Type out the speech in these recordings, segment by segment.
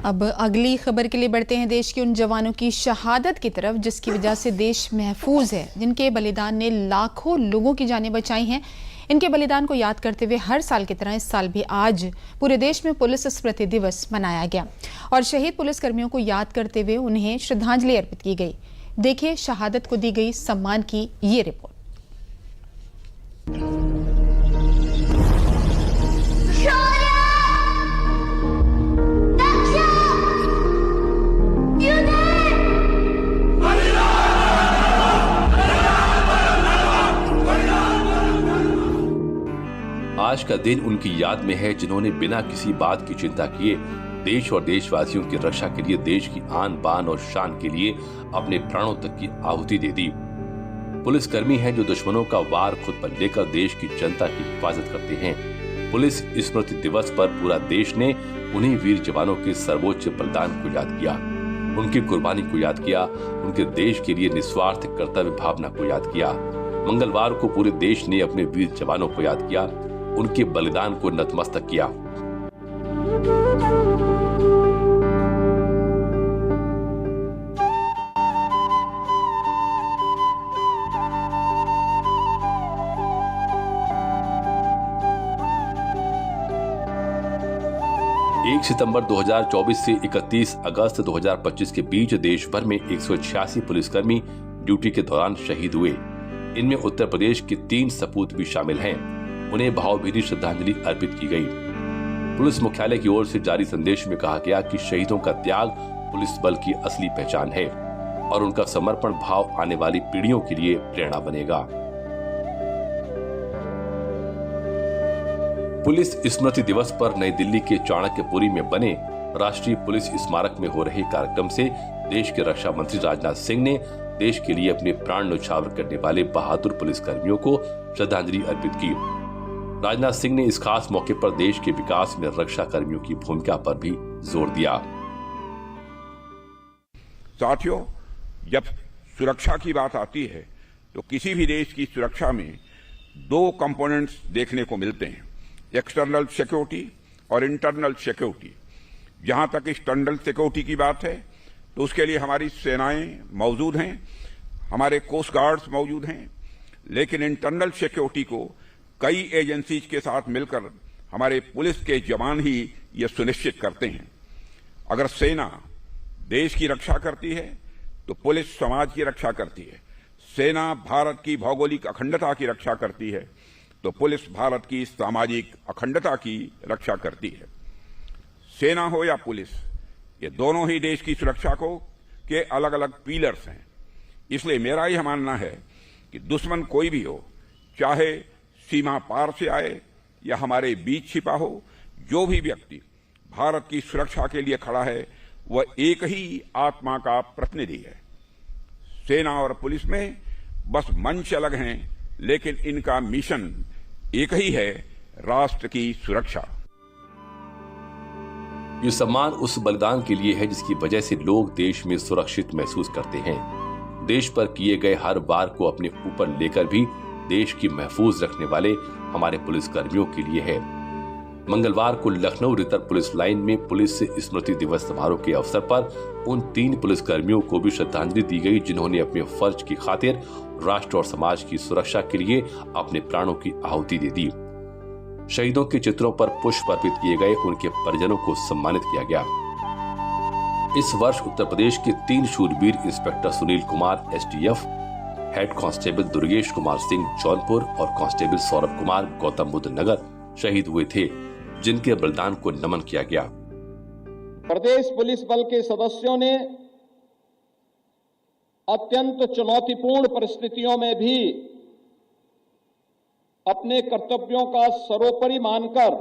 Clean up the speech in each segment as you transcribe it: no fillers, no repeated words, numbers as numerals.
अब अगली खबर के लिए बढ़ते हैं देश के उन जवानों की शहादत की तरफ जिसकी वजह से देश महफूज है, जिनके बलिदान ने लाखों लोगों की जानें बचाई हैं। इनके बलिदान को याद करते हुए हर साल की तरह इस साल भी आज पूरे देश में पुलिस स्मृति दिवस मनाया गया और शहीद पुलिसकर्मियों को याद करते हुए उन्हें श्रद्धांजलि अर्पित की गई। देखिए शहादत को दी गई सम्मान की ये रिपोर्ट। आज का दिन उनकी याद में है जिन्होंने बिना किसी बात की चिंता किए देश और देशवासियों की रक्षा के लिए, देश की आन बान और शान के लिए अपने प्राणों तक की आहुति दे दी। पुलिसकर्मी हैं जो दुश्मनों का वार खुद पर लेकर देश की जनता की हिफाजत करते हैं। पुलिस स्मृति दिवस पर पूरा देश ने उन्हीं वीर जवानों के सर्वोच्च बलिदान को याद किया, उनकी कुर्बानी को याद किया, उनके देश के लिए निस्वार्थ कर्तव्य भावना को याद किया। मंगलवार को पूरे देश ने अपने वीर जवानों को याद किया, उनके बलिदान को नतमस्तक किया। एक सितंबर 2024 से 31 अगस्त 2025 के बीच देश भर में 186 पुलिसकर्मी ड्यूटी के दौरान शहीद हुए। इनमें उत्तर प्रदेश के 3 सपूत भी शामिल हैं। उन्हें भावभीनी श्रद्धांजलि अर्पित की गई। पुलिस मुख्यालय की ओर से जारी संदेश में कहा गया कि शहीदों का त्याग पुलिस बल की असली पहचान है और उनका समर्पण भाव आने वाली पीढ़ियों के लिए प्रेरणा बनेगा। पुलिस स्मृति दिवस पर नई दिल्ली के चाणक्यपुरी में बने राष्ट्रीय पुलिस स्मारक में हो रहे कार्यक्रम से देश के रक्षा मंत्री राजनाथ सिंह ने देश के लिए अपने प्राण न्यौछावर करने वाले बहादुर पुलिसकर्मियों को श्रद्धांजलि अर्पित की। राजनाथ सिंह ने इस खास मौके पर देश के विकास में रक्षा कर्मियों की भूमिका पर भी जोर दिया। साथियों, जब सुरक्षा की बात आती है तो किसी भी देश की सुरक्षा में 2 कंपोनेंट्स देखने को मिलते हैं, एक्सटर्नल सिक्योरिटी और इंटरनल सिक्योरिटी। जहां तक एक्सटर्नल सिक्योरिटी की बात है तो उसके लिए हमारी सेनाएं मौजूद हैं, हमारे कोस्ट गार्ड्स मौजूद हैं, लेकिन इंटरनल सिक्योरिटी को कई एजेंसीज के साथ मिलकर हमारे पुलिस के जवान ही ये सुनिश्चित करते हैं। अगर सेना देश की रक्षा करती है तो पुलिस समाज की रक्षा करती है। सेना भारत की भौगोलिक अखंडता की रक्षा करती है तो पुलिस भारत की सामाजिक अखंडता की रक्षा करती है। सेना हो या पुलिस, ये दोनों ही देश की सुरक्षा को के अलग अलग पिलर्स हैं। इसलिए मेरा यह मानना है कि दुश्मन कोई भी हो, चाहे सीमा पार से आए या हमारे बीच छिपा हो, जो भी व्यक्ति भारत की सुरक्षा के लिए खड़ा है वह एक ही आत्मा का प्रतिनिधि है। सेना और पुलिस में बस मंच अलग हैं, लेकिन इनका मिशन एक ही है, राष्ट्र की सुरक्षा। ये सम्मान उस बलिदान के लिए है जिसकी वजह से लोग देश में सुरक्षित महसूस करते हैं। देश पर किए गए हर वार को अपने ऊपर लेकर भी देश की महफूज रखने वाले हमारे पुलिसकर्मियों के लिए है। मंगलवार को लखनऊ रितर पुलिस लाइन में पुलिस स्मृति दिवस समारोह के अवसर पर उन 3 पुलिसकर्मियों को भी श्रद्धांजलि दी गई जिन्होंने अपने फर्ज की खातिर राष्ट्र और समाज की सुरक्षा के लिए अपने प्राणों की आहुति दे दी। शहीदों के चित्रों पर पुष्प अर्पित किए गए, उनके परिजनों को सम्मानित किया गया। इस वर्ष उत्तर प्रदेश के 3 शूरवीर inspector Sunil Kumar STF, head constable Durgesh Kumar Singh Jaunpur और कांस्टेबल सौरभ कुमार गौतम बुद्ध नगर शहीद हुए थे, जिनके बलिदान को नमन किया गया। प्रदेश पुलिस बल के सदस्यों ने अत्यंत चुनौतीपूर्ण परिस्थितियों में भी अपने कर्तव्यों का सर्वोपरि मानकर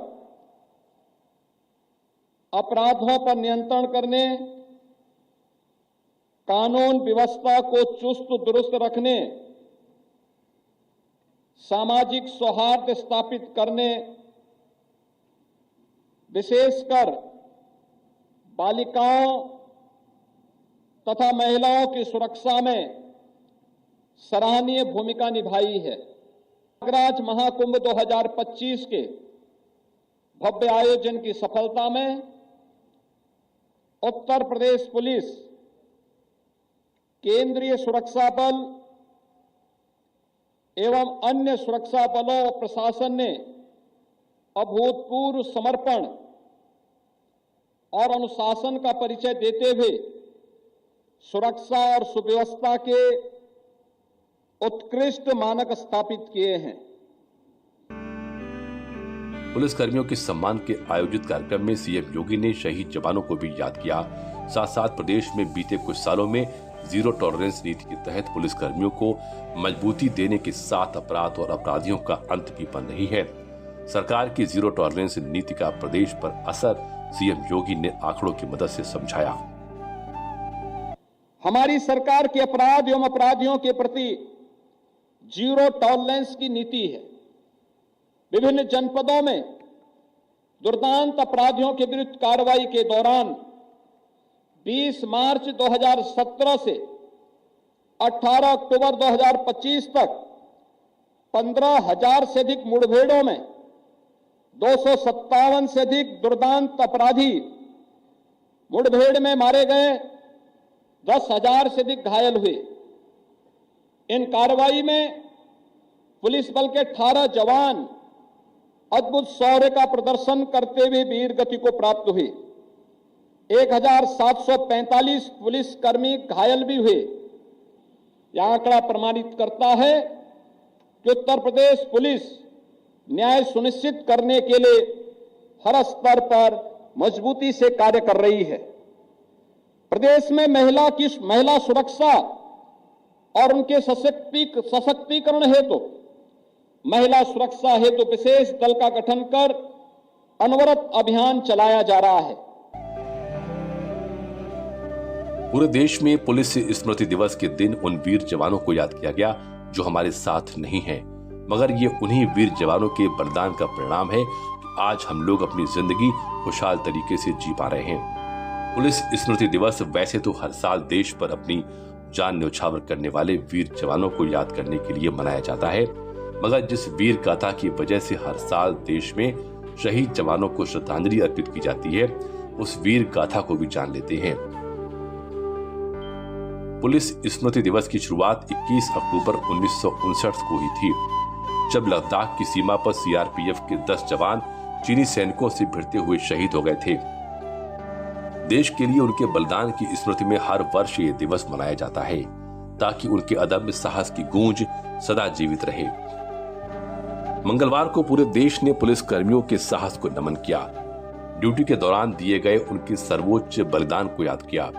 अपराधों पर नियंत्रण करने, कानून व्यवस्था को चुस्त दुरुस्त रखने, सामाजिक सौहार्द स्थापित करने, विशेषकर बालिकाओं तथा महिलाओं की सुरक्षा में सराहनीय भूमिका निभाई है। प्रयागराज महाकुंभ 2025 के भव्य आयोजन की सफलता में उत्तर प्रदेश पुलिस, केंद्रीय सुरक्षा बल एवं अन्य सुरक्षा बलों और प्रशासन ने अभूतपूर्व समर्पण और अनुशासन का परिचय देते हुए सुरक्षा और सुव्यवस्था के उत्कृष्ट मानक स्थापित किए हैं। पुलिस कर्मियों के सम्मान के आयोजित कार्यक्रम में सीएम योगी ने शहीद जवानों को भी याद किया। साथ साथ प्रदेश में बीते कुछ सालों में जीरो टॉलरेंस नीति के तहत पुलिस कर्मियों को मजबूती देने के साथ अपराध और अपराधियों का अंत भी बन रही है। सरकार की जीरो टॉलरेंस नीति का प्रदेश पर असर सीएम योगी ने आंकड़ों की मदद से समझाया। हमारी सरकार की अपराध एवं अपराधियों के प्रति जीरो टॉलरेंस की नीति है। विभिन्न जनपदों में दुर्दांत अपराधियों के विरुद्ध कार्रवाई के दौरान 20 मार्च 2017 से 18 अक्टूबर 2025 तक 15,000 से अधिक मुठभेड़ों में 257 से अधिक दुर्दांत अपराधी मुठभेड़ में मारे गए, 10,000 से अधिक घायल हुए। इन कार्रवाई में पुलिस बल के 18 जवान अद्भुत शौर्य का प्रदर्शन करते हुए वीर गति को प्राप्त हुए। 1745 पुलिसकर्मी घायल भी हुए। यह आंकड़ा प्रमाणित करता है कि उत्तर प्रदेश पुलिस न्याय सुनिश्चित करने के लिए हर स्तर पर मजबूती से कार्य कर रही है। प्रदेश में महिला सुरक्षा और उनके सशक्तिकरण हेतु महिला सुरक्षा हेतु विशेष दल का गठन कर अनवरत अभियान चलाया जा रहा है। पूरे देश में पुलिस स्मृति दिवस के दिन उन वीर जवानों को याद किया गया जो हमारे साथ नहीं हैं, मगर ये उन्हीं वीर जवानों के बलिदान का परिणाम है कि आज हम लोग अपनी जिंदगी खुशहाल तरीके से जी पा रहे हैं। पुलिस स्मृति दिवस वैसे तो हर साल देश पर अपनी जान न्यौछावर करने वाले वीर जवानों को याद करने के लिए मनाया जाता है, मगर जिस वीर गाथा की वजह से हर साल देश में शहीद जवानों को श्रद्धांजलि अर्पित की जाती है, उस वीर गाथा को भी जान लेते हैं। पुलिस स्मृति दिवस की शुरुआत 21 अक्टूबर 1959 को हुई थी, जब लद्दाख की सीमा पर सीआरपीएफ के 10 जवान चीनी सैनिकों से भिड़ते हुए शहीद हो गए थे। देश के लिए उनके बलिदान की स्मृति में हर वर्ष ये दिवस मनाया जाता है ताकि उनके अदम्य साहस की गूंज सदा जीवित रहे। मंगलवार को पूरे देश ने पुलिस कर्मियों के साहस को नमन किया, ड्यूटी के दौरान दिए गए उनके सर्वोच्च बलिदान को याद किया।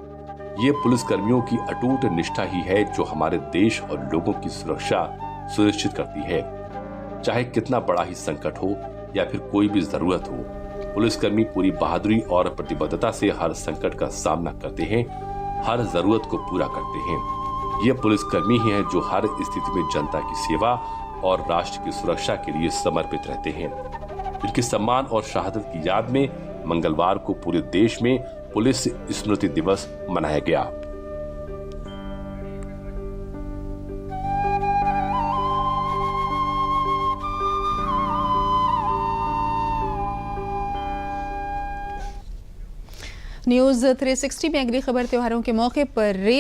ये पुलिस कर्मियों की अटूट निष्ठा ही है जो हमारे देश और लोगों की सुरक्षा सुनिश्चित करती है। चाहे कितना बड़ा ही संकट हो या फिर कोई भी जरूरत हो, पुलिसकर्मी पूरी बहादुरी और प्रतिबद्धता से हर संकट का सामना करते हैं, हर जरूरत को पूरा करते हैं। ये पुलिसकर्मी ही हैं जो हर स्थिति में जनता की सेवा और राष्ट्र की सुरक्षा के लिए समर्पित रहते हैं। इनके सम्मान और शहादत की याद में मंगलवार को पूरे देश में पुलिस स्मृति दिवस मनाया गया। न्यूज़ 360 में अगली खबर त्योहारों के मौके पर रेल